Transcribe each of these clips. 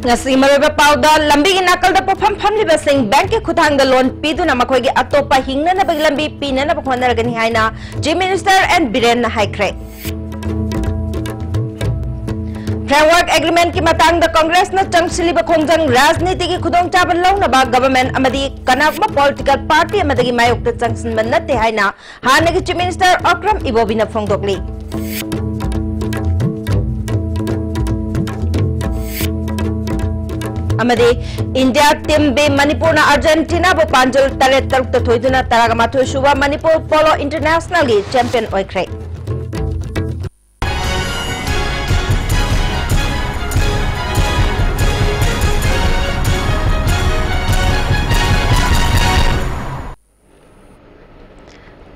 ngasi maroba pauda lambi gi nakal da pofam famli basing bank ke khutang da loan piduna makhoi gi atopa hingna na bagi lambi pina na bakhona ragani haina chief minister and biren na haikre framework agreement ki matang da congress na changsili ba khongjang rajniti gi khudong chabal launa ba government amadi kanakma political party amadagi mayok ta changsin man natte haina hana gi chief minister akram ibobina phongdokli amadi India team be Manipur na Argentina bo panjul tare taruk ta thoiduna taraga mathu suba Manipur polo international gi champion oikre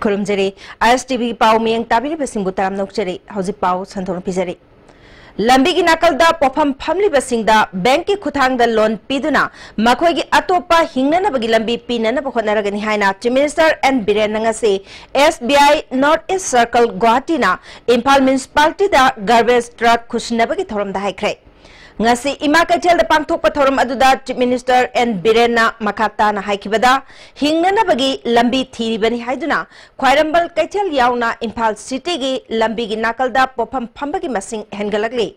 kurumjeri ISTV pau mieng tabiri besing butaram nokjeri hauji pau santhon pijeri lambi gi nakal da pofam famli basingda bank ki khuthang da loan piduna makhoi gi atopa hingna na bagi lambi pina na bokhona ragani haina chief minister and biren nga se SBI North East Circle Guwahati na Imphal municipality da garbage truck khushna bagi thoram da haikre ngasi ima kaithel da pangthok pa thoram aduda chief minister and biren na makata na haikibada hingna na bagi lambi thiri bani haiduna khwairambal kaithel yauna Imphal city gi lambi gi nakal da pofam phambagi masing hengalagli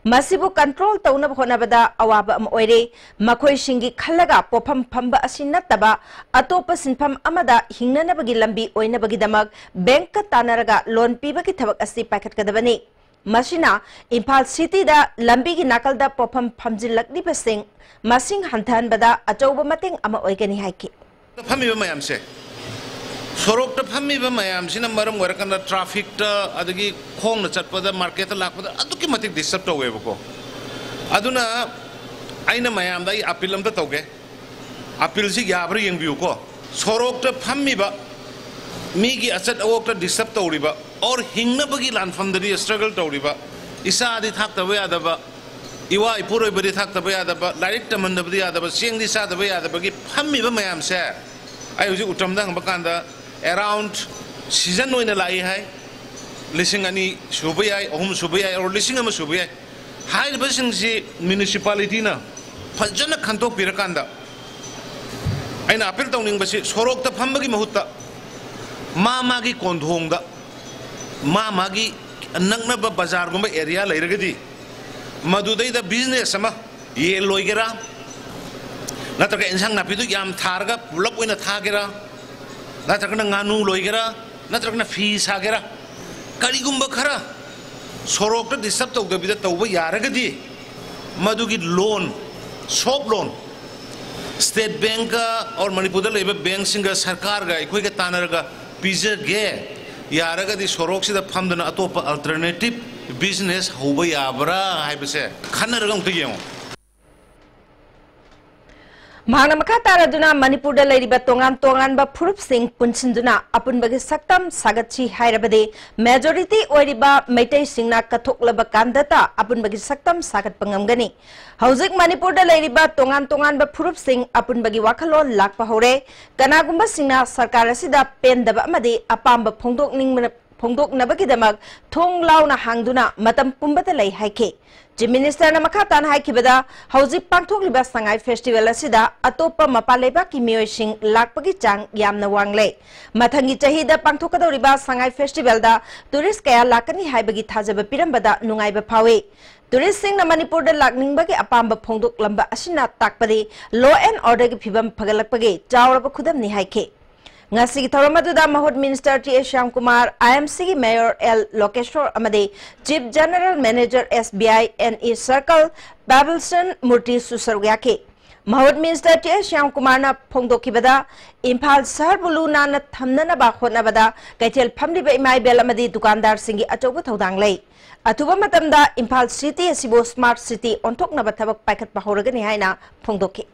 masibu control tauna bkhona bada awaba am oire makhoi singi khallaga pofam phamba asin nataba atopa sinpham amada hingna na bagi lambi oina bagi damak bank ka tanaraga loan pibagi thabak asi pakhat kadabani masina Imphal city da lambi gi nakal da pofam phamjilakni basing masing hanthan bada achauba mateng ama oigani haiki phami ba mayam se sorok ta phami ba mayam sina maram warakanda traffic ta adagi khong na chatpa da market ta lakpa da aduki matik disturb to webo ko aduna aina mayam da appeal am ta toge appeal si yabra yengbiu ko sorok ta phami ba mi gi achat awok ta disturb to riba और हिंगना बगी लानफम दरी struggle तौरीबा इसा आदि थाक तबे यादबा इवा इपुरोय बदी थाक तबे यादबा लाइक तमन दबदी यादबा सिंग दि सा तबे यादबा गी फम्मीबा मयाम से आई हुजि उतमदा हंबकांदा अराउंड सीजन ओइना लाई हाय लिसिंग अनि सुबय आय अहुम सुबय आय और लिसिंग अम सुबय आय हाय बसिंग सि म्युनिसिपालिटी ना फजना खंतो पिरकांदा आइना अपील तौनिंग बसि सोरोक त फम्बगी महुत्ता मागी कोंधोंगदा मागी नंगनब बाजार गुम एरिया लेरगदी मदुदै द बिजनेस अमा ये लोइगेरा नत्रक इंसांग नापिदु याम थारगा पुलप ओइना थागेरा नत्रक गानु लोइगेरा नत्रक फी सागेरा करिगुम खरा सोरोक डिस्टर्ब तौदबिदा तौब यारगदी मदुगी loan shop loan state bank और मणिपुर लेब बैंक सिंग सरकार गा इखोय गा तानरगा पिजगे यारगदी सोरोक सिदा फमदना अतोप अल्टरनेटिव बिजनेस होबा याबरा हाइबसे खनरगम तयेमो mahana makha taraduna Manipur da leiriba tongan tongan ba phurup sing punchinduna apunbagi saktam sagatchi hairabade majority oiriba meitai singna kathoklaba kandata apunbagi saktam sagat pangamgani haujik Manipur da leiriba tongan tongan ba phurup sing apunbagi wakhalon lakpa hore kanagumba singna sarkar asida pendaba amadi apamba phongdok nabagi damak thong launa hangduna matam pumbata lei haike chief minister na makatan haikibada haujik pangthokliba sangai festival asida atopa mapaleba ki mioi sing lakpagi chang yamna wangle mathangi chahida pangthokadoriba sangai festival da tourist kaya lakani haibagi thajaba pirambada nungaiba phawe tourist sing na Manipur da lakningbagi apamba phongdok lamba asina takpadi law and order gi phibam phagalakpagi chawraba khudam ni haike ngasi thoramadu mahud minister T Shyam Kumar IMC gi mayor L Lokeshwar amade chief general manager SBI NE Circle Babelson Murti Susarwyake mahud minister T Shyam Kumar na phongdokibada Imphal sahar buluna na thamnana ba khona bada kaithel phamli ba imai bel amadi dukandar singi achoba thodang lei atuba matamda Imphal city asibo smart city onthokna ba thabak paikhat pa horagani haina phongdoki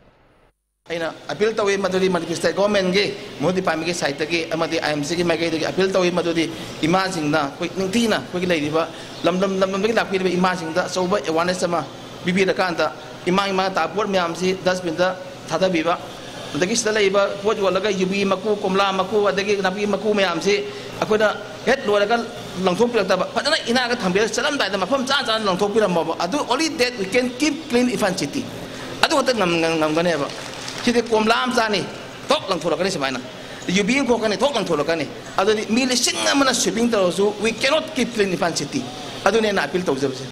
aina appeal tawi maduri manifest government ge modi pami ge site ge amadi IMC ge magai ge appeal tawi maduri imaging na koi ningti na koi lai riba lam ge lakpi riba imaging da so ba awareness ma bibi da kan da imang ta port myam si 10 bin da thada biba dagi sta lai ba port wala ga yubi maku komla maku adagi napi maku myam si akoda het lo ga langthok pilak da padana ina ga thambe salam dai da mafam cha cha langthok piram ba adu only that we can keep clean Imphal city adu ta ngam gane ba sidi komlam chani thok lang thulakani samaina yubing ko kani thok lang thulakani adu ni mi lising amana shipping tawsu we cannot keep clean Ifan city adu ne na appeal tawjabse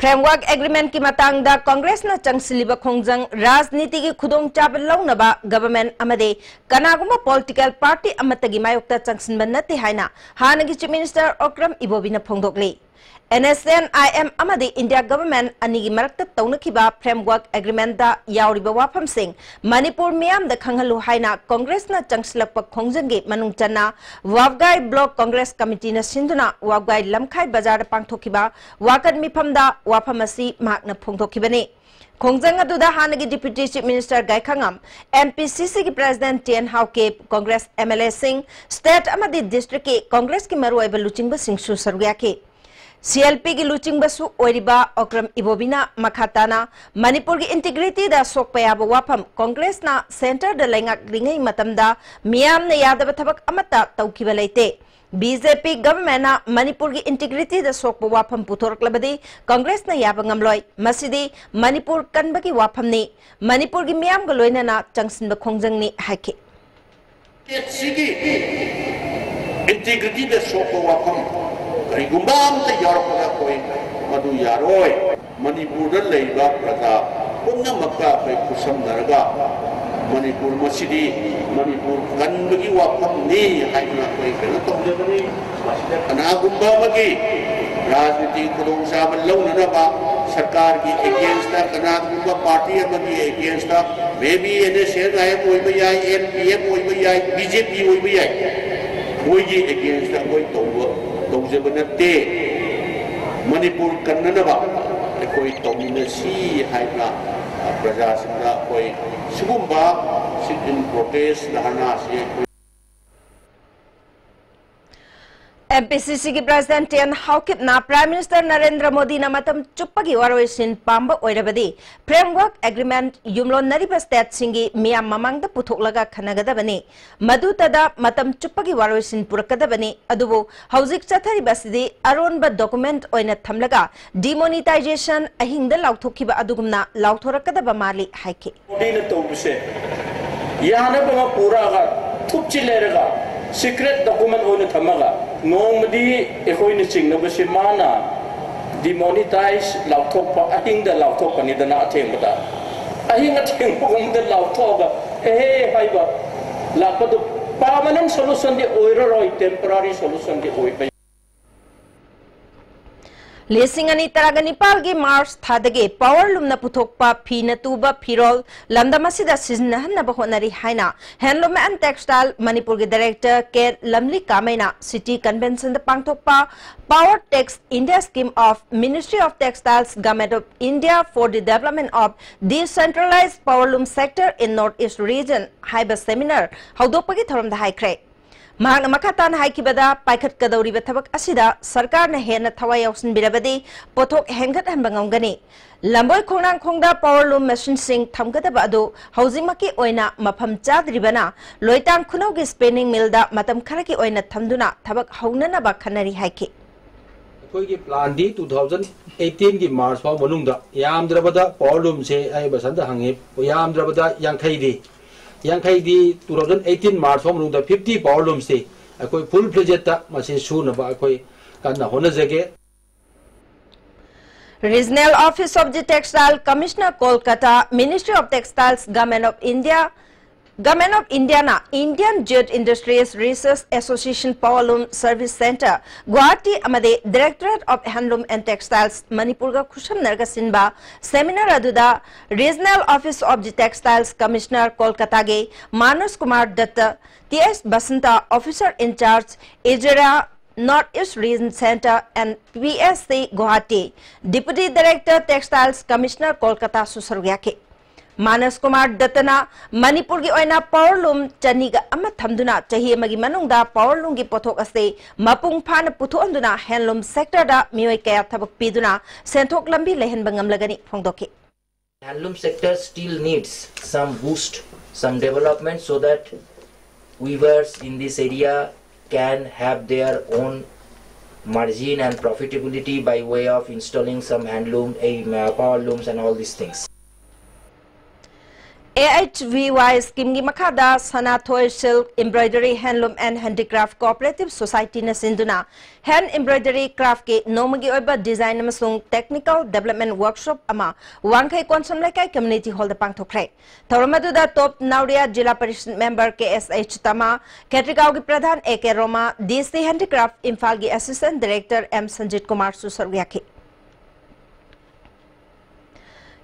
framework agreement ki matang da congress na changsiliba khongjang rajniti ki khudong chab launaba government amade kanaguma political party amatagi mayokta changsinban nati haina hanagi chief minister okram ibobina phongdokli NSN IM amadi India government anigi marakta taunakhiba framework agreement da yauriba wafam sing Manipur miyam da khanghalu haina congress na changsilakpa khongjangge manung channa Wavgai block congress committee na sinduna Wavgai lamkhai bazar da pangthokhiba wakan mifamda wafamasi makna phongthokibani khongjang aduda hanagi deputy chief minister Gaikhangam MPCC ki president Tien Hauke congress MLA sing state amadi district ki congress ki maru aiba luchingba singsu sarugya ke CLP की लुचिंग बसु ओरिबा ओक्रम इबोबिना मखाताना मणिपुर की integrity दा सोकपया वाफम कांग्रेस ना centre the लेंगा रिंगई मतमदा मियाम ने यादव थबक अमता तौखिबा लेते BJP government ना मणिपुर की integrity द सोकपा वाफम पुथोरकलबदी कांग्रेस ना याब ngamloi मसिदी मणिपुर कनबगी वाफमनी मणिपुर की मियाम ग लोइनाना चंगसिनबा खोंजंगनी हाके सिगी इंटीग्रिटी द सोकपा वाफम Rigumam te yarapala koi madu yaroi Manipur leiba prata punna makka kai kusam naraga Manipur masidi Manipur kanbagi wapam ni haina koi kana tongdebani anagumba magi rajniti khudong saban launa na ba sarkar ki against ta kanagumba party amagi against ta maybe NSN IM oi bayai NPM oi bayai BJP oi bayai koi gi against ta koi tongwa तौजबनते मणिपुर कन्ननबा कोई तौमिनसी हाइब्ला प्रजासिंगा कोई सिगुंबा सिटिन protest लहना से MPCC की president ten Haokip ना prime minister Narendra Modi ना मतम चुप्पगी वारोइसिन पाम्बा ओइरबदी फ्रेमवर्क एग्रीमेंट युमलोन नरिबा स्टेट सिंगी मियाम ममांगदा पुथोकलगा खनगदबनी मदुतदा मतम चुप्पगी वारोइसिन पुरकदबनी अदुबो हौजिक चथरिबसिदी अरोनबा डॉक्यूमेंट ओइना थमलगा डिमोनेटाइजेशन अहिंगदा लाउथोखिबा अदुगुमना लाउथोरकदबा माली हाइके मोदीने तौबसे यानबा पुरागा थुपचिलेरगा secret document on thamaga nongmadi ekhoi chingnabasi mana demonetize lauthok pa ahingda lauthok pani dana athengda ahinga thengpum da lauthoga haiba lakadu permanent solution di oiroi temporary solution di oi Lising ani taraganipal gi March thadage power lumna puthokpa phina tuba phirol lamdamasida siznahanna bahonari haina handloom and textile Manipur gi director K Lamli Kamaina city convention da pangthokpa power tax India scheme of Ministry of Textiles Government of India for the development of decentralized power loom sector in northeast region haiba seminar haudopagi thoramda haikre Mahang makatan haikibada paikat kadawriba thabak asida sarkar na hena thawai yausin birabadi pothok hengat hanbangamgani lamboi khongnang khongda power loom machine sing thamgadaba adu haujimaki oina mafam chadribana loitang khunaugi spinning mill da matam kharaki oina thamduna thabak haunana ba khanari haiki कोई plan दी 2018 की मार्च पाव मनुंगदा यामद्रबदा power loom से ai basanda hange यामद्रबदा यांखै दी 2018 मार्च form 50 power loom से कोई full project मसे सुनबा कोई काना होनजगे Regional Office of the Textile Commissioner Kolkata Ministry of Textiles Government of India na Indian Jute Industries Research Association Power Loom Service Center Guwahati amade Directorate of Handloom and Textiles Manipur ga khusham narga sinba seminar aduda Regional Office of the Textiles Commissioner Kolkata ge Manas Kumar Datta TS Basanta Officer in Charge Ejera Northeast Region Center and PSC Guwahati Deputy Director Textiles Commissioner Kolkata susargyake Manas Kumar Dattana Manipur gi oina power loom chaniga ama thamduna chahi magi manungda power loom gi pothok ase mapung phana puthuanduna handloom sector da mioi kaya thabak piduna senthok lambi lehan bangam lagani phongdoki handloom sector still needs some boost, some development so that weavers in this area can have their own margin and profitability by way of installing some handloom, power looms and all these things. AHVY scheme gi makada Sanathoi Silk Embroidery Handloom and Handicraft Cooperative Society na sinduna hand embroidery craft ke nomagi oiba design amasung technical development workshop ama Wangkai Konsam Laikai Community Hall da pangthokre. Thoramadu da top Nauria Jilla Parishad member KSH Tama, Ketrigao gi Pradhan AK Roma, DC Handicraft Imphal gi Assistant Director M Sanjit Kumar Susarwyaki.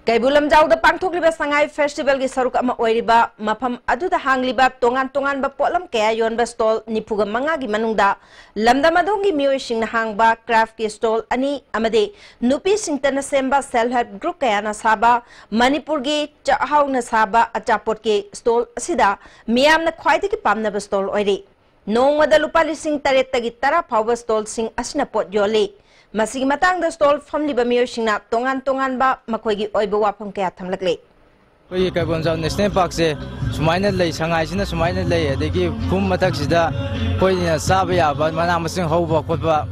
Kaibulam jau da pangthokliba sangai festival gi saruk ama oiriba mafam aduda hangliba tongan ba polam kaya yonba stall nipuga manga gi manungda lamda madongi mioi sing na hangba craft ki stall ani amade nupi singtana semba self help group kaya na saba Manipur gi chahau na saba achapot ki stall asida miyam na khwaidi ki pamna ba stall oiri nongwada lupa lising taret tagi tara phawa stall sing asna pot yole Masigi matang da stall family ba miyo singna tongan ba makoi gi oiba wapam kaya thamlakle. Koi Kaibonjao National Park se sumaina lei sangai sina sumaina lei adegi phum mathak sida koi na saba ya ba mana masing hauba khotba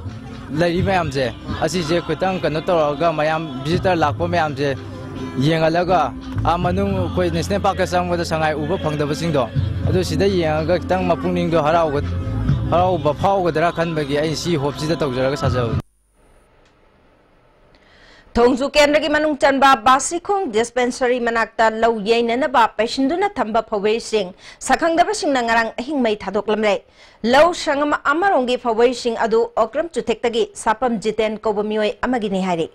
lei mayam je asi je khutang kano toraga mayam visitor lakpa mayam je yengalaga amanung koi National Park ka sangwa sangai uba phangdaba singdo adu sida yengaga kitang mapungning do harauba phawgadara khanbagi ai si hope sida tawjaraga sajaw Thongju Kendra gi manung chanba Basikhong dispensary manakta lau yainana ba patient thamba phawei sing sakhangdaba sing nangarang ahing mai thadoklamre lau sangama amarongi phawei sing adu okram chuthektagi sapam jiten kobamioi amagi ni hari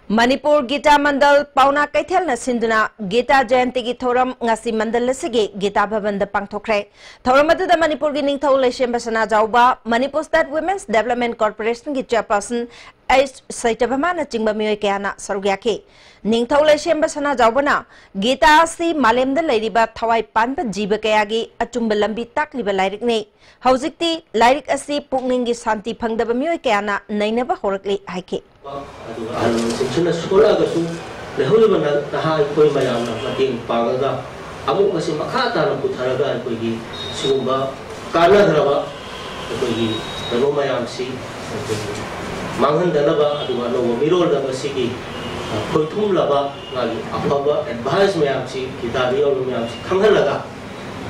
Manipur Gita Mandal Pauna Kaithel na sinduna Gita Jayanti gi thoram ngasi mandal lasigi Gita Bhavan da pangthokre thoram adu da Manipur gi ningthau leisem basana jauba Manipur State Women's Development Corporation gi chairperson Ais Saitabama na chingba mioi kayana sarugyaki ningthau leisem basana jaubana Gita si malemda leiriba thawai panba jiba kayagi achumba lambi takliba lairik nei haujikti lairik asi pukning gi santi phangdaba mioi kayana nainaba horakli haike Seksyon sekolah kasu lehuli mana taha ikoi mayam na mating pangaga amu kasi makata na putharaga ikoi gi sumba kana dharaba ikoi gi dano mayam si manghan dalaba adu ano mirol da si gi koi thum laba ngali apaba advice mayam si kitabi ol mayam si khanghan laga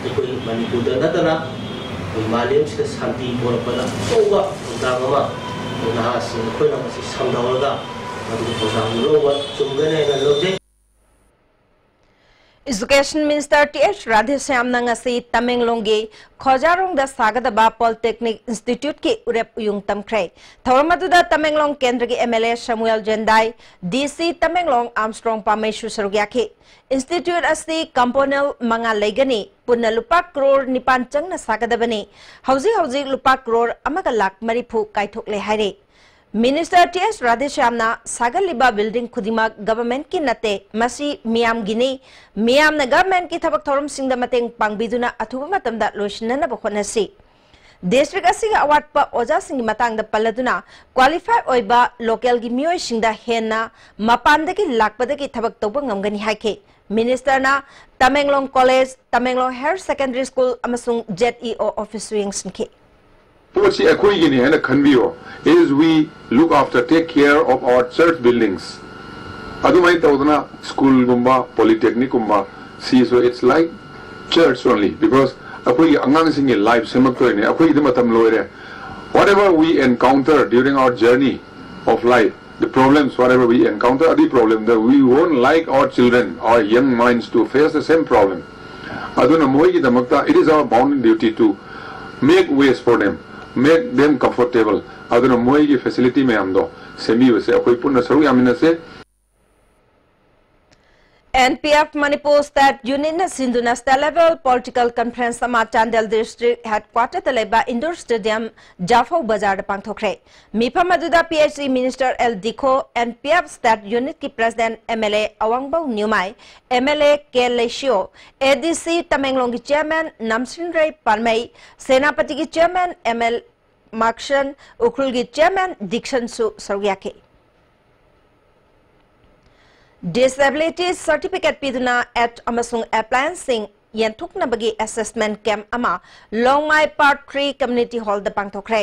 ikoi Manipur da natana ikoi malem si santi por pada soba undangama nah sih koi nama si samdawaga Education Minister T.H. Radheshyam nangasi Tamenglongi Khojarong da Sagadaba Polytechnic Institute ki urep uyung tamkre Thoramadu da Tamenglong Kendra ki MLA Samuel Jendai DC Tamenglong Armstrong Pameshu Sarugyaki Institute asi component manga legani punna lupa crore nipanchang na sagadabani hauji lupa crore amaga lak maripu kaithok le haire Minister T.S. Radheshyamna Sagaliba building Kudimak government ki nate masi miyam gini miyam na government ki thabak thorum singda mateng pangbiduna athuba matamda loishinna bakhonasi District asiga award pa oja singi matang da paladuna qualify oiba local gi mioi singda henna mapanda ki lakpada ki thabak toba ngamgani haike Minister na Tamenglong College Tamenglong Higher Secondary School amasung ZEO office wings ki What's is we look after, take care of our church buildings. Adumai taudana school gumba, polytechnic gumba. See, so it's like church only because akoi angang singi life semakto ini. Akoi idimatam loire. Whatever we encounter during our journey of life, the problems, whatever we encounter, the problem that we won't like our children, our young minds to face the same problem. Aduna moi idamakta. It is our bounden duty to make ways for them. Make them comfortable. Aduna moi ki facility mein amdo semi wase koi punna saru yamina se NPF Manipur State Unit na Sinduna State Level Political Conference sama Chandel District Headquarter taleba Indoor Stadium Jafau Bazar pangthokre mipa maduda PhD Minister L Dikho NPF State Unit ki President MLA Awangbau Nyumai MLA K Lesio ADC Tamenglong ki Chairman Namsin Rai Palmai Senapati ki Chairman ML Makshan Ukrul ki Chairman Dikshan Su Sarugyake Disability Certificate Piduna at Amasung Appliancing yenthuknabagi assessment camp ama Longmai Part 3 Community Hall da pangthokre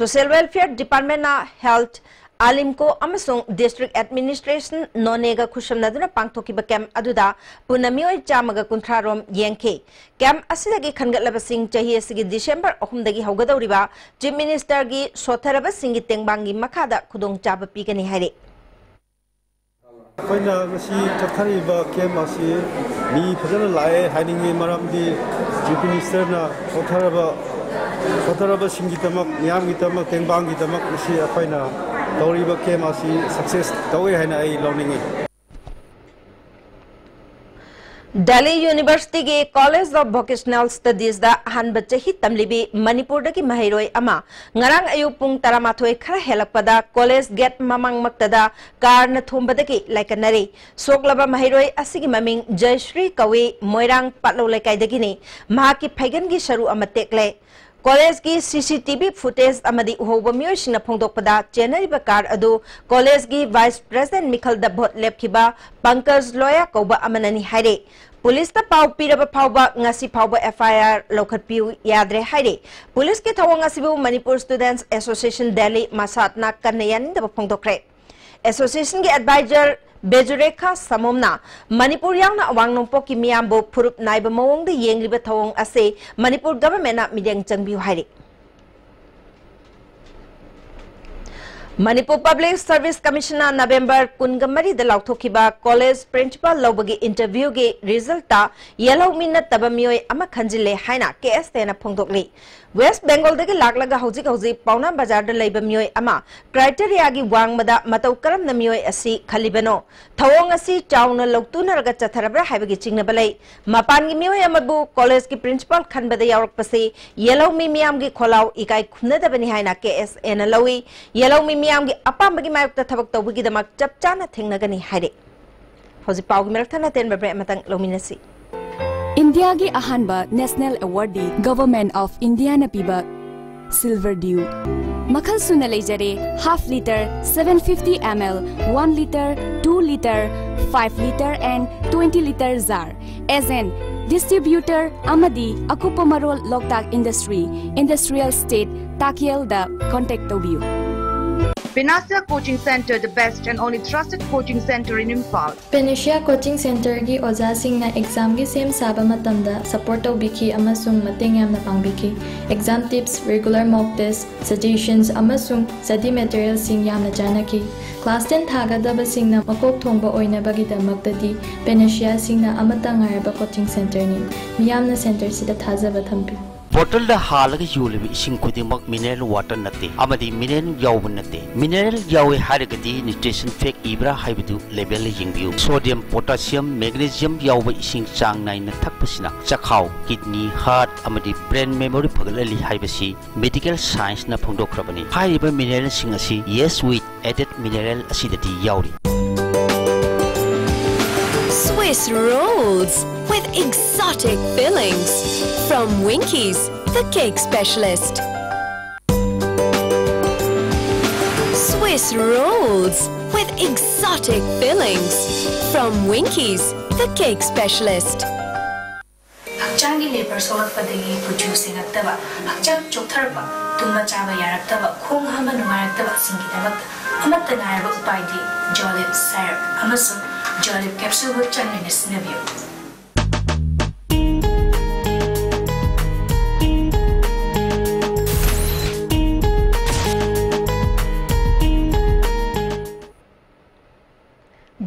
Social Welfare Department na Health Alimco amasung District Administration nonega khushamnaduna pangthokiba camp aduda punamioi chamaga kunthrarom yengke camp asidagi khangatlaba sing chahi asigi December 3 dagi haugadawriba Chief Minister gi sotharaba singi tengbangi makhada khudong chaba pigani haire Koina masi chathariba camp asi mi phajana lae hainingi maramdi Chief Minister na sotharaba singi tamak niyamgi tamak tengbangi tamak masi apaina Tauriba came as success Tawi Hana Loningi. Delhi University ge College of Vocational Studies da Hanbachahi Tamlibi Manipur dagi Mahiroi Ama Ngarang Ayupung Taramathoi Khara Helakpada College Gate Mamang Maktada Karna Thumbadagi Laikanari Soglaba Mahiroi Asigi Maming Jayashri Kawi Moirang Patlo Lekaidagini Mahaki Pagan gi Sharu Amatekle College ki CCTV footage amadi uhoba miyo sina phongdokpada January bakar adu college ki Vice President Mikhal da bhot lepkiba Pankaj Loya koba amanani haire Police ta pau piraba phauba ngasi phauba FIR lokhatpiu yadre haire Police ki thawang asibu Manipur Students Association Delhi masatna kanayan da phongdokre Association ki advisor Bejurekha Samomna Manipur yang na awang nongpo ki miyambo phurup naiba mawong da yengriba thawong ase Manipur government na midyang changbiu haire Manipur Public Service Commissioner November Kungamari da lauthokiba college principal lobagi interview ge result ta yellow minute tabamioi ama khanjile haina KST na phongdokli West Bengal dagi laglaga hauji pauna bazar da leiba mioi ama criteria gi wangmada matau karam na mioi asi khalibano thawong asi chauna loktuna raga chatharabra haibagi chingna balai mapan gi mioi amabu college ki principal khanbada yarak pase yellow mi miam gi kholau ikai khunna da bani haina KSN lawi yellow mi miam gi apam bagi mayuk ta thabak tawbagi damak chapchana thingnagani haire hauji pau gi merathana ten babre matang lominasi India ki ahanba National Awardee Government of India na piba Silver Dew. Makhal suna leijare half liter, 750 ml, 1 liter, 2 liter, 5 liter and 20 liter jar. As an distributor Amadi Akupamarol Loktak Industry, Industrial State, Takiel da contact Tobiu. Pinasia Coaching Center, the best and only trusted coaching center in Impal. Pinasia Coaching Center gi oja sing na exam gi sem saba matamda support obiki amasung mateng yamna pangbiki. Exam tips, regular mock tests, suggestions amasung study materials sing yamna janaki. Class 10 thagadaba sing na makok thongba oina bagi damakdadi Pinasia sing na amata ngaraba coaching center ni. Miyamna center sida thajaba thampi. Bottle da halaga yulibi ising kudimak mineral water nate amadi mineral yaw nate mineral yaw harigadi nutrition fact ibra haibdu level yingbiu sodium potassium magnesium yaw ising chang nai na thakpasina chakhau kidney heart amadi brain memory phagalali haibasi medical science na phongdokrabani haiba mineral sing asi yes with added mineral asidati yawri Swiss rolls with exotic fillings from Winkies, the cake specialist. Swiss rolls with exotic fillings from Winkies, the cake specialist. Hakchangi labor solve padagi producing attaba hakchang choktarba tumma chaba yaraktaba khong hama nungarataba singi damak amatta ngarba upaidi jolip syrup amasu jolip capsule with channenis navio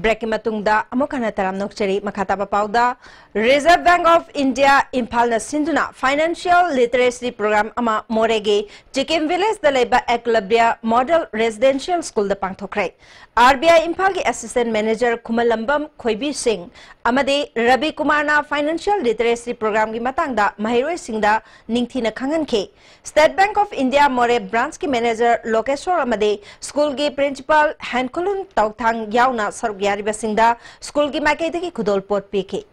Breaking matungda amokana taram nokcheri makhataba pauda Reserve Bank of India Impal na sinduna financial literacy program ama morege Chicken Village da leba Eklabya Model Residential School da pangthokrai RBI Impal ki assistant manager Kumalambam Khoibi Singh amade Rabi Kumar na financial literacy program ki matangda mahiroi singda ningthina khanganke State Bank of India more branch ki manager Lokeshwar amade school ki principal Hankulun Tauthang yauna sarug yariba singda school ki makai ki khudol pot pike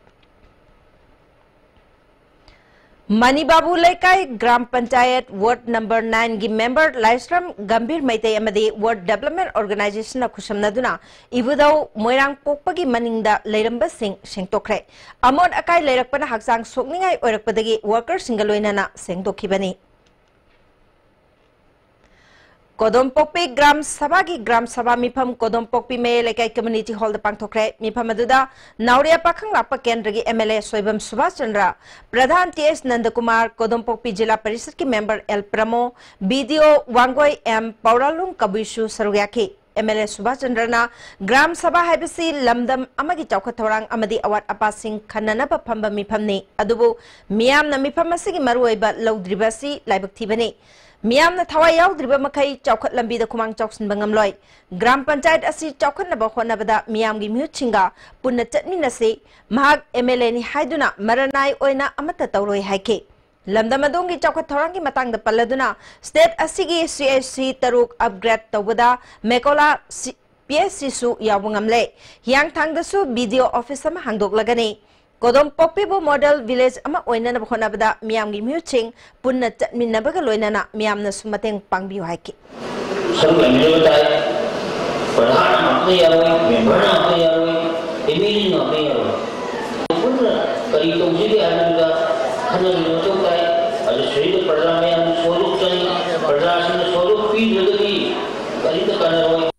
Manibabu Lekai Gram Panchayat Ward number 9 gi member Laisram Gambir Maitei amadi Ward Development Organization na khusamnaduna ibudau moirang pokpagi maningda leiramba sing sengtokre amon akai leirakpana haksang sokningai oirakpadagi worker singaloinana sengdokhibani Kodompokpi Gram Sabha Mifam Kodompokpi me lekai community hall the pangthokre Mifam aduda Nauria Pakhang Lapa Kendragi MLA Soibam Subhash Chandra Pradhan TS Nandakumar Kodompokpi Jila Parishad ki member El Pramo BDO Wangoi M Pauralung Kabuishu Sarugyaki MLA Subhash Chandra na Gram Sabha haibasi lamdam amagi chawkhathorang amadi awat apasing khananaba phamba mifamni adubu miyamna mifam asigi maruoiba lawdribasi laibak thibani Miamna thawai yaudriba makai chawkhat lambi da kumang chawksin bangamloi Gram Panchayat asi chawkhat na bakho na bada miamgi mihutchinga punna chatminase mahag MLA ni haiduna maranai oina amata tawroi haike lamdamadongi chawkhat thorangi matangda palladuna state asigi CSC taruk upgrade tawbada mekola PSC su yawungamle yang thangdasu BDO office ama hangdoklagani Kodompokpibu model village ama oinana bakhona bada miamgi muching punna chatminabaga loinana miamna sumateng pangbiu haiki सब MLA बताए प्रधान आपने यारों member आपने यारों MLA आपने यारों पुनः कई तो उसी के आने का खाना नियोजन का है अरे शरीर प्रजा में हम स्वरूप चाहिए प्रजा से स्वरूप भी जगती कई तो करना होगा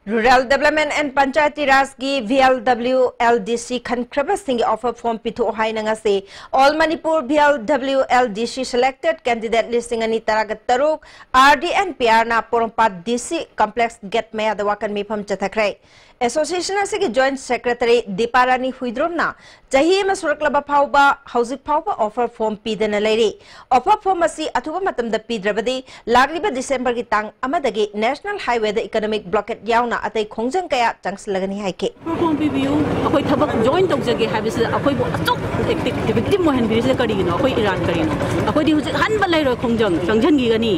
Rural Development and Panchayati Raj gi VLW LDC Khankraba Singh offer form pithu hainanga se All Manipur VLW LDC selected candidate listing ani taragat taruk RD and PR na Porompat DC complex get maya dawakan mifam chathakrai Association asigi Joint Secretary Deeparani Huidromna Chahi ma suraklaba phauba hauzik phauba offer form pidana leiri offer form asi athuba matamda pidrabadi lagriba December gi tang amadagi National Highway the economic blockade yauna atai khongjang kaya changslagani haike form review akoi thabak join tawjage habis akoi bo achok victim mohan birise kari no akoi Iran kari no akoi di hujik han balai ro khongjang changjan gi gani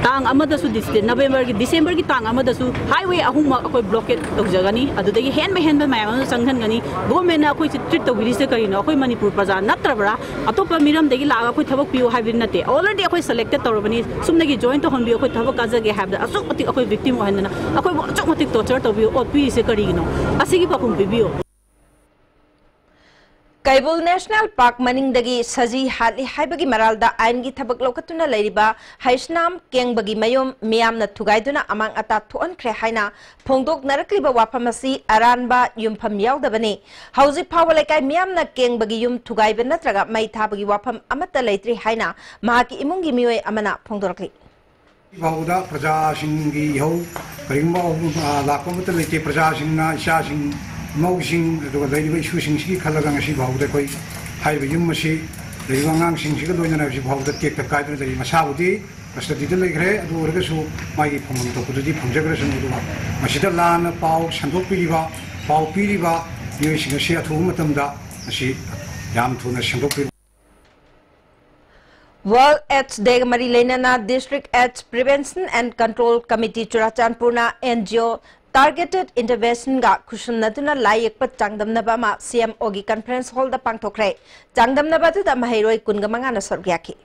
tang amada su November gi December gi tang amada su highway ahum akoi blockade tawjagani adudagi hen mayam changhan gani government na akoi treat tawbirise kari no akoi Manipur praja natrabra atopa miram degi laga akoi thabak piu habin nate already akoi selected tawrabani sumnagi join to honbi akoi thabak kajage habda achok pati akoi victim ohanna akoi achok mati torture tawbi OP se kari no asigi pakum bibio Kaibul National Park maningdagi saji hali haibagi maralda aingi thabak lokatuna leiriba haisnam kengbagi mayom miyamna thugaiduna amang ata thuan khre haina phongdok narakliba waphamasi aranba yumpham yaudabani hauji phawalekai miyamna kengbagi yum thugaiba natraga mai thabagi wafam amata leitri haina mahaki imungi mioi amana phongdorakli Bauda praja singi ho karimba lakpamata leke praja singna isha sing Mousing, the lady shooting she Kalagang she bowed the quay, high the Yumasi, the young sing she could do an she bowed the cake the kite the Masaudi, as the little lake, do Regasu, my Pomonto, the deep from Jefferson, Masita Lan, Pau, Santo Piriva, Pau Piriva, using a share to Matamda, she yam to the Santo Piriva. World AIDS Day Marilenana District AIDS Prevention and Control Committee Churachanpurna NGO Targeted Intervention ga kusum naduna layak pat changdamnaba ma CM Ogi Conference Hall da pangthokre changdamnaba tu da mahairoi kungamanga na sorgyaki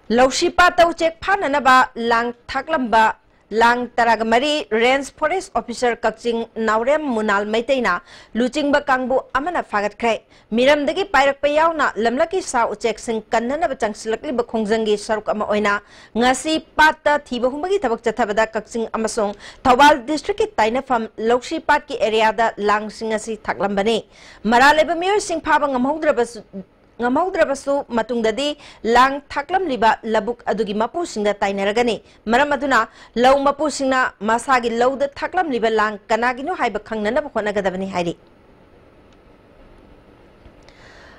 Laushipa tau chek phananaba lang thaklamba lang taragamari Range Forest Officer Kakching Naurem Munal Maiteina Luchingba Kangbu amana fagat krai miramdagi pairak payauna lamlaki sa uchek sing kannana ba changsilakli ba khongjangi saruk ama oina ngasi patta thiba humbagi tabak chathabada Kakching amasong Thawal District ki tainafam Lokshi Pat ki area da lang singasi thaklambani maraleba miyor sing phaba ngamaudrabasu matungdadi lang thaklam liba labuk adugi mapu singda tainaragani maram aduna law mapu singna masagi lawda thaklam liba lang kanagino haiba khangnana bkhonagadaani hairi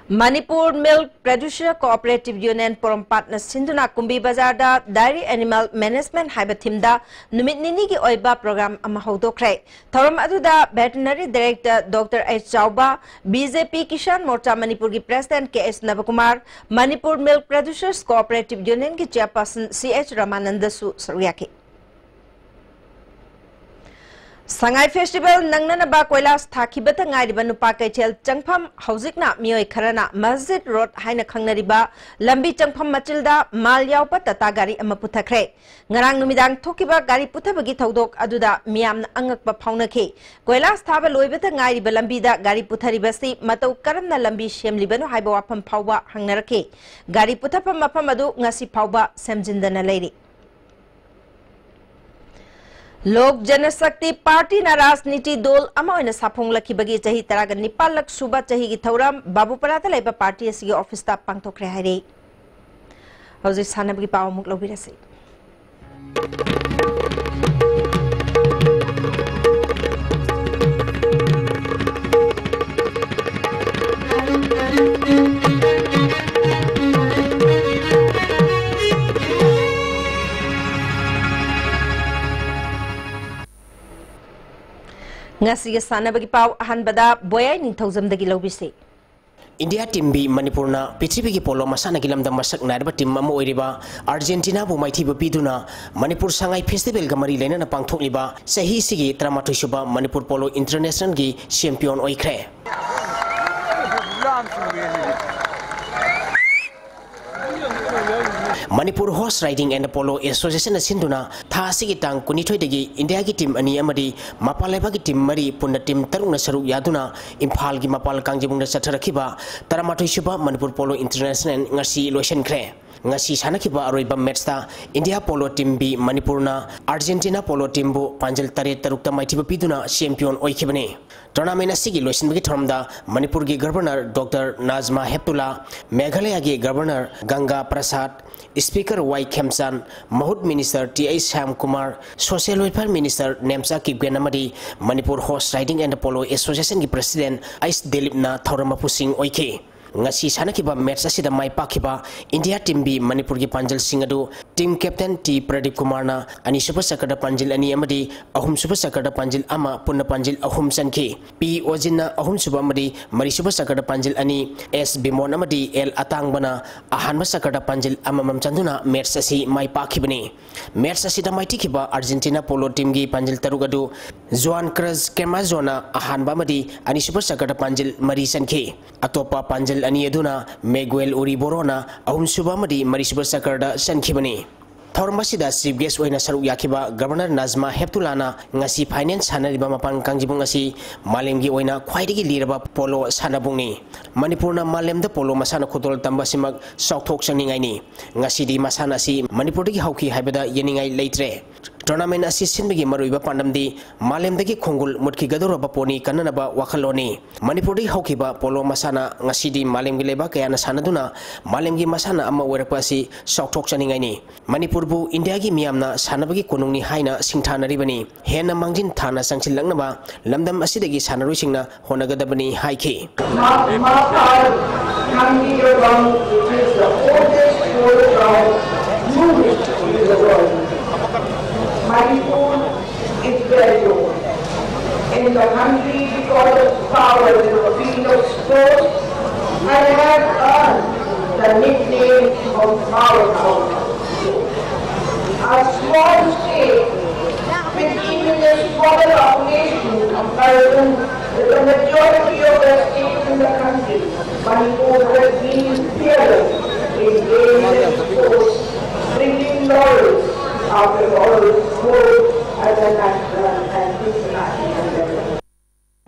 Manipur Milk Producer Cooperative Union Porompat na Sinduna Kumbi Bazar da Dairy Animal Management haiba thimda numit nini gi oiba program ama hodokre thoram aduda Veterinary Director Dr. H Chauba BJP Kisan Morcha Manipur gi President KS Navakumar Manipur Milk Producers Cooperative Union gi Chairperson CH Ramananda su saryaki Sangai Festival nangnanaba koilas thakibata ngairiba nupa kaichel changpham haujikna mioi kharana Masjid Road haina khangnariba lambi changpham machilda mal yaupa tata gari ama puthakre ngarang numidang thokiba gari puthabagi thodok aduda miyamna angakpa phaunakhi koilas thaba loibata ngairiba lambida gari putharibasi matau karamna lambi semlibanu haiba wafam phauba hangnarakhi gari puthapam mafam adu ngasi phauba semjindana leiri लोक जनशक्ति party ना राजनीति दल अमायना साफोंग लखिबगी चही तराग Nepal luck सुबा चही की थौराम बाबूपराता लेबा party असि ऑफिस ता पांगथोखरे हाइरे हौजि सानबगी पाव मुक लौबिरसे ngasi sanabagi paw ahanbada boyai ningthaujamdagi lobise India team B Manipurna Pichibigi polo masana gilamda masak narba team ama oiriba Argentina bu maithiba piduna Manipur Sangai Festival gamari lena na pangthokliba sahi sigi 38 suba Manipur Polo International gi champion oikre Manipur Horse Riding and Polo Association Sinduna Thasigi Tang Kunitoi degi India gi team ani amadi Mapaleba gi team mari punna team taruna saru yaduna Imphal gi Mapal Kangjibungna Satharakiba Taramatoi Shuba Manipur Polo International ngasi lotion kre ngasi sanakiba aroiba matchta India Polo Team B Manipurna Argentina Polo Team bu Panjal Tare Tarukta Maithiba piduna champion oikibane Tournament asigi loisinbagi thormda Manipur gi Governor Dr. Nazma Heptula Meghalaya gi Governor Ganga Prasad Speaker Y Khemsan Mahut Minister T.A. Sam Kumar Social Welfare Minister Nemsa Kipgenamadi Manipur Horse Riding and Polo Association gi President Ais Delipna Thoramapu Singh oike ngasi sanakiba match asida mai pakiba India team B Manipur gi Panjal Singadu team captain T Pradeep Kumar na ani super sakada Panjil ani amadi ahum super sakada Panjil ama punna Panjil ahum sanki P Ojina ahum super amadi mari super sakada Panjil ani S Bimon amadi L Atang bana ahan sakada Panjil ama mamchanduna match asi mai pakibani match asida mai tikiba Argentina polo team gi Panjil tarugadu Juan Cruz Kemazona ahan bamadi ani super sakada Panjil mari sanki atopa Panjil ani aduna Miguel Uriborona ahum suba madi mari super sakarda sankhibani Thormasida chief guest oina saruk yakiba Governor Nazma Heptulana ngasi finance sanariba mapan kangjibung ngasi malemgi oina khwaidigi liraba polo sanabungni Manipurna malemda polo masana khotol tamba simak sauthok sangingai ni ngasi di masana si Manipurdagi hauki haibada yeningai leitre Tournament asi sinbagi maruiba pandamdi malemdagi khongul mutki gadoraba poni kananaba wakhaloni Manipurdagi haukiba polo masana ngasi di malemgi leba kayana sanaduna malemgi masana amma werapasi sauthok saningai ni Manipur bu India gi miyamna sanabagi konungni haina singthanaribani hena mangjin thana sangchillangnaba lamdam asidagi sanarusingna honagadabani haiki Manipur is very old in the country because of power in the field of sports and has earned the nickname of powerhouse. A small state with even a smaller population comparison with the majority of the states in the country, Manipur has been fearless in games and sports, bringing laurels after laurels both at the national and international level.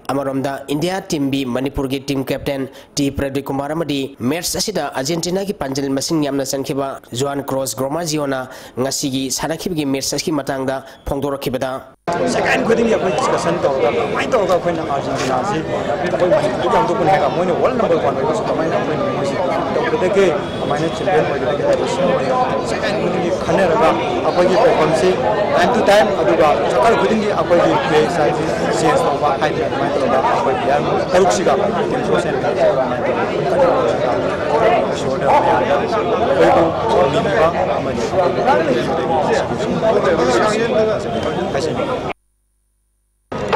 Amaromda India team B Manipur gi team captain T Pradeep Kumar amadi match asida Argentina gi Panjal masing yamna sankhiba Juan Cruz Gromaziona ngasi gi sanakhibi match aski matangda phongdorakibada second khuding ya discussion to da mai to ga khoina Argentina si koi mai to jang to kun heka moine world number 1 ko so mai na khoina to de ke mai children ko de ke second khuding gi khane raga apoi gi perform si time to time aduga sakal khuding gi apoi gi play size change to ba hai de mai to da apoi ya taruk siga team so sen da mai to show da ya koi ko ni ba mai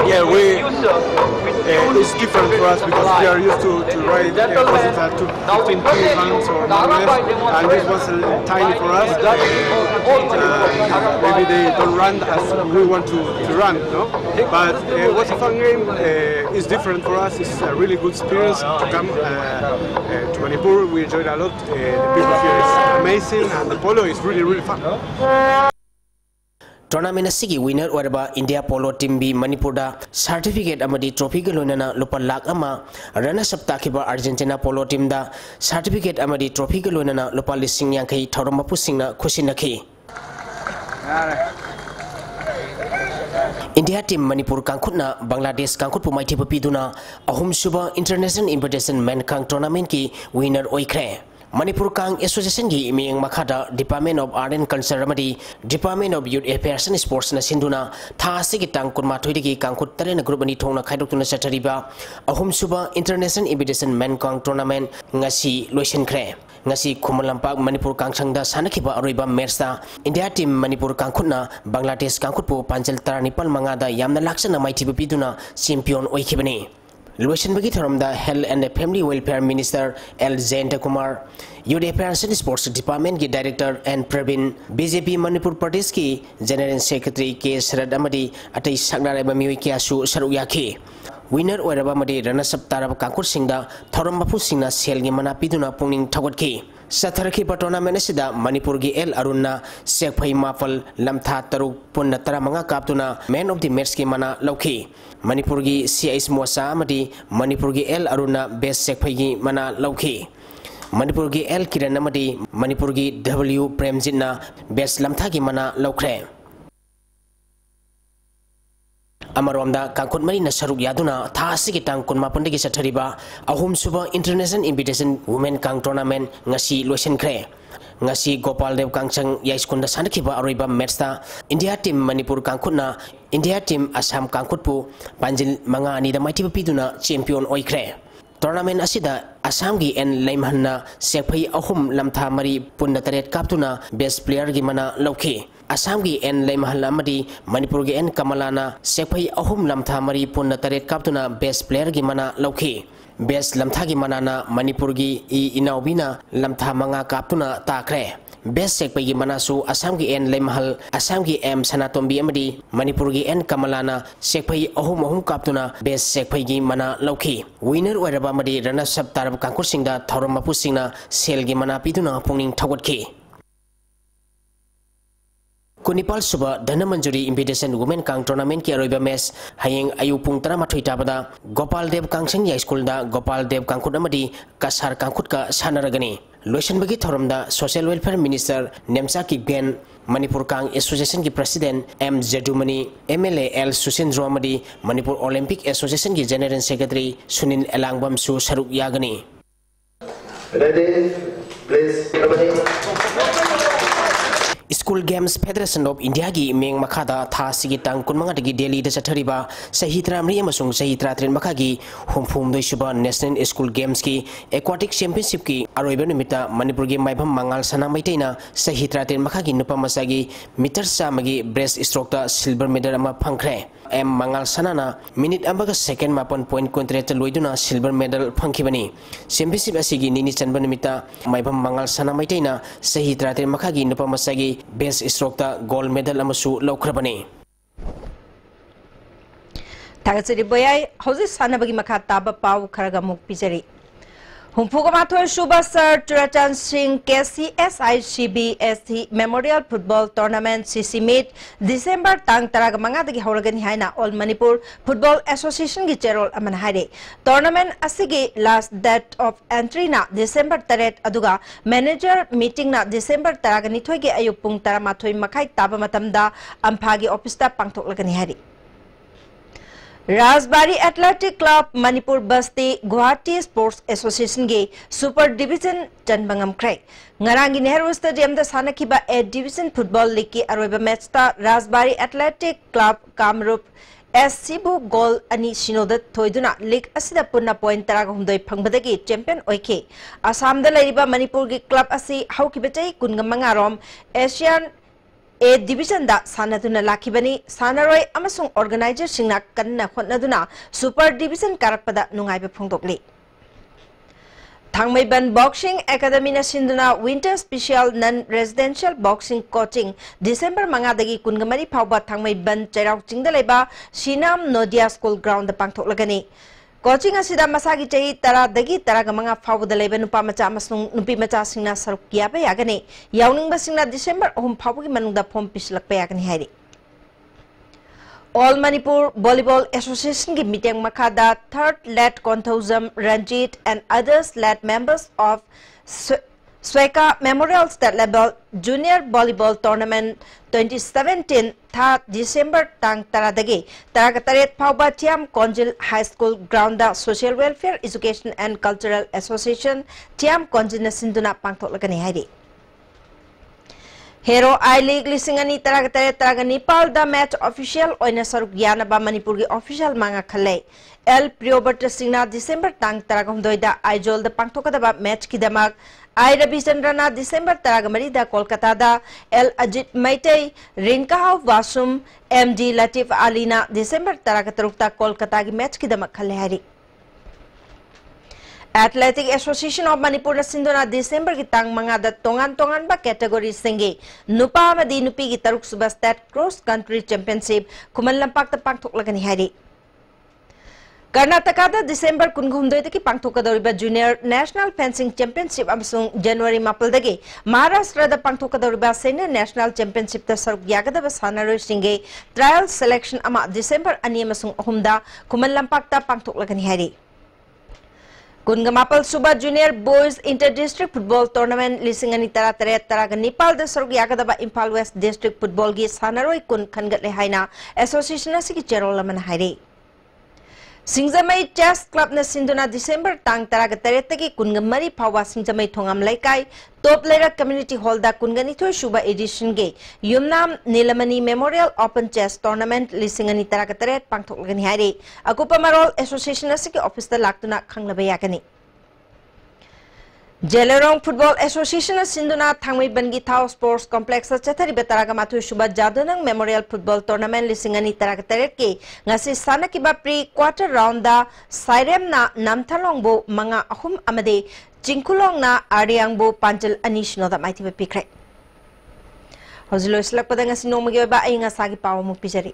Yeah, it's different for us because we are used to ride horses at 15 kilograms or more or less, and this was tiny for us. Maybe they don't run as we want to run, no? But it was a fun game. It's different for us. It's a really good experience to come to Manipur. We enjoyed a lot. The people here is amazing, and the polo is really fun. Tournament asigi winner oraba India polo team bi Manipur da certificate amadi trophy ga loinana lupa lakh ama runners up takiba Argentina polo team da certificate amadi trophy ga loinana lupa lising yang kai thaurampu singna khusinakhi. India team Manipur kangkhutna Bangladesh kangkhut pumai thipa piduna ahum suba international invitation men kang tournament ki winner oikre. Manipur Kang Association gi iming makhada Department of Art and Culture amadi Department of Youth Affairs and Sports na sinduna tha sigi tang kunma thoidigi kangkhut tarena group ani thongna khaidokuna chathariba ahum suba international invitation men kang tournament ngasi loisinkhre. Ngasi Khumalampak Manipur Kangchangda sanakhiba aroiba match da India team Manipur kangkhutna Bangladesh kangkhutpu panjal 35 mangada yamna laksana maithiba piduna champion oikhibani. Lucian Bagi Tharamda Health and Family Welfare Minister L. Zainta Kumar, Youth Affairs and Sports Department ki Director and Pravin, BJP Manipur Pradesh ki General Secretary K. Sharad Amadi, Atai Sagnara Bamiwi Kiasu Saruyaki. Winner Oraba Madi Ranasap Tarab Kankur Singda, Thorambapu Singna Selgi Mana Piduna Punging Tawatki. Sataraki Patona Menesida, Manipur gi El Aruna, Sekpai Mafal, Lamtha Taruk Punatara Manga Kaptuna, Man of the Merski Mana Lauki. Manipur gi CIS Mosa Amadi, Manipur gi El Aruna, Best Sekpai gi Mana Lauki. Manipur gi El Kiran Amadi, Manipur gi W Premjina, Best Lamtha gi Mana Laukre. Amaromda kangkut marina saruk yaduna tha asigi tang kun mapun degi sathariba ahum suba international invitation women kang tournament ngasi loisenkre. Ngasi Gopal Dev Kangchang Yaiskunda sanakhiba aroiba match ta India team Manipur kangkhutna India team Assam kangkhutpu panjil manga ani da maithiba piduna champion oikre. Tournament asida Assam gi en laimhanna sekphai ahum lamtha mari punna taret kaptuna best player gi mana lauki. Assam gi en laimahal amadi Manipur gi en Kamalana sekphai ahum lamtha mari punna taret kaptuna best player gi mana lauki. Best lamtha gi manana Manipur gi inaubina lamtha manga kaptuna takre. Best sekpai gi manasu Assam gi en laimahal Assam gi M Sanatombi amadi Manipur gi en Kamalana sekpai ahum kaptuna best sekpai gi mana lauki. Winner oiraba amadi runners up tarab kangkur singda thaurampu singna sel gi mana piduna pungning thawatki. Kunipal Suba Dana Manjuri Invitation Women Kang Tournament ki aroiba match hayeng ayu pung 13 tabada Gopal Dev Kangchang Ya School da Gopal Dev Kangkhut amadi Kasar Kangkhut ka sanaragani. Loisan bagi thoramda Social Welfare Minister Nemsa Kigben, Manipur Kang Association ki President M Jadumani, MLA L Susindro amadi Manipur Olympic Association ki General Secretary Sunil Elangbam su saruk yagani. Ready, please. School Games Federation of India gi meng makhada tha sigi tang kunmanga dagi Delhi da chathariba sahitra mri amasung sahitra tren makhagi humphum doi suba National School Games ki Aquatic Championship ki aroiba nimita Manipur gi maibham mangal sana maitaina sahitra tren makhagi nupa masagi meter samagi breaststroke ta silver medal ama phangkhre. M Mangal Sanana minute ambaga second mapon point contract loiduna silver medal phangkhibani. Championship asigi nini chanban nimita maibham Mangal Sana maitaina sahitra tren makhagi nupa masagi best stroke ta gold medal amasu laukrabani. Tagasiri boyai hausi sanabagi makha taba pau kharaga muk pijari. Humpugamathoy Suba Sir Churachan Singh KCSICBST Memorial Football Tournament CC Meet December tang taraga mangadagi hauragani haina All Manipur Football Association gi cherol aman haire. Tournament asigi last date of entry na December 3 aduga manager meeting na December taragani thoi gi ayuk pung taramathoi makhai taba matamda amphagi office ta pangthoklagani haire. Rajbari Athletic Club Manipur Basti Guwahati Sports Association ge Super Division Chanbangam Krai Ngarangi Nehru Stadium da sanakiba A Division Football League ki aroiba match ta Rajbari Athletic Club Kamrup SCBU goal ani sinoda thoiduna league asida punna point taraga humdoi phangbadagi champion oike Assam da lairiba Manipur gi club asi haukiba chai kunga mangarom Asian A division da sanaduna lakibani sanaroi amasung organizer singna kanna khotnaduna super division karakpada nungaibe phongdokli Thangmaiban Boxing Academy na sinduna Winter Special Non-Residential Boxing Coaching December mangadagi kungamari phauba Thangmaiban Chairau Chingda leba Shinam Nodia School Ground da pangthoklagani Coaching asida masagi chai tara dagi tara gamanga phauda leba nupa macha amasung nupi macha singna saruk yaba yagani yauning ba singna December phaugi manungda phom pislakpa yagani hairi All Manipur Volleyball Association ki meeting makada 3rd LAT Konthozam Ranjit and others LAT members of Sweka Memorial State Level Junior Volleyball Tournament 2017 tha December tang taradagi taragataret phauba Tiam Konjil High School Ground Social Welfare Education and Cultural Association Tiam Konjil na sinduna pangthoklagani hairi Hero I League lisingani taraga Nepal the match official oina saruk yanaba Manipur gi official manga khale El Priobert singna December tang taraga humdoida Aijol the pangthokadaba match ki damak I Ravi Chandrana December taraga marida Kolkata da El Ajit Maitai Rinkahav Vasum MD Latif Alina December taraga tarukta Kolkata gi match ki damak khale hari Athletic Association of Manipur na sinduna December ki tang mga tongan ba category singi nupa madi nupi ki taruk suba state cross country championship kumanlampak ta pangthoklagani hari Karnataka da December kungumdoi ki pangthokadoriba junior national fencing championship amasung January mapaldagi Maharashtra da pangthokadoriba senior national championship ta saruk yagadaba sanaroi singi trial selection ama December ani amasung ahumda kumanlampak ta pangthoklagani hari Kungamapal Suba Junior Boys Inter-District Football Tournament lisingani taraga Nepal da sarug yagadaba Impal West District Football gi sanaroi kun khangatle haina association asigi cherol laman hairi Singzamai Chess Club na sinduna December tang taraga taretagi kungamari phawa Singzamai thongam laikai Top Lera Community Hall da kunganithoi suba edition ge Yumnam Nilamani Memorial Open Chess Tournament lisingani taraga taret pangthoklagani hairi akupa marol association asigi office da laktuna khanglaba yakani Jelerong Football Association na sinduna Thangmai Bangi Thao Sports Complex sa chathari betaraga mathu suba Jadonang Memorial Football Tournament lisingani taraga taret ke ngasi sana kiba pre quarter round da Sairem na Namthalong bo mga ahum amade Jingkulong na Ariang bo Panjal Anishno da maiti pikre Hozilo islak pada ngasi nomagi ba ay nga sagi pawo mo pijari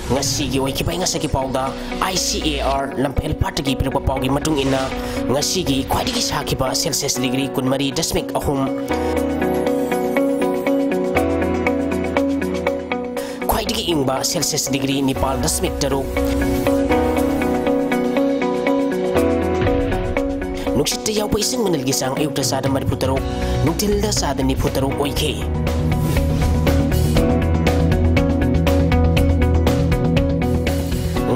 Ngasi gi kibay nga sa kipawda ICAR lampel patagi pinagpapawgi matung ina ngasi gi kwadigi sa kiba Celsius degree kunmari dasmik ahum kwadigi ingba Celsius degree Nepal dasmik taruk Nuksita yaw pa isang manalgisang ayukta sada mariputarok nungtilda sada ni putarok oike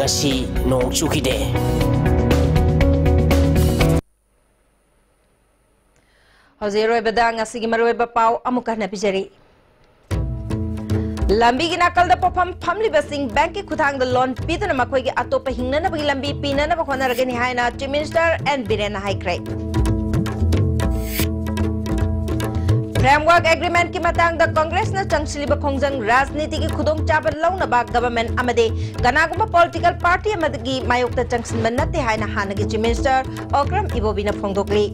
ngasi nong chukide Hozero ebada ngasi gi maroi ba pau amukah na pijari Lambi gi nakal da popam family basing bank ki khuthang da loan pidana makoi gi atopa hingna na bagi lambi pina na bakhona ragani haina Chief Minister and Birena High Grade Framework Agreement ki matang da Congress na changsiliba khongjang rajniti ki khudong chaba launa ba government amade kanaguma political party amadagi mayokta changsinban natte haina hanagi Chief Minister Okram Ibobi na phongdokli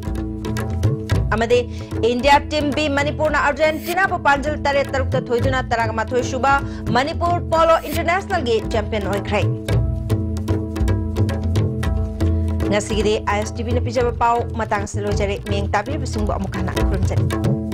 amade India team B Manipur na Argentina bo panjal tare tarukta thoiduna taragama thoi suba Manipur Polo International gi champion oikhrai ngasigide ISTV na pijaba pau matang selo jare meng tabi bisingbo amukana kurumjari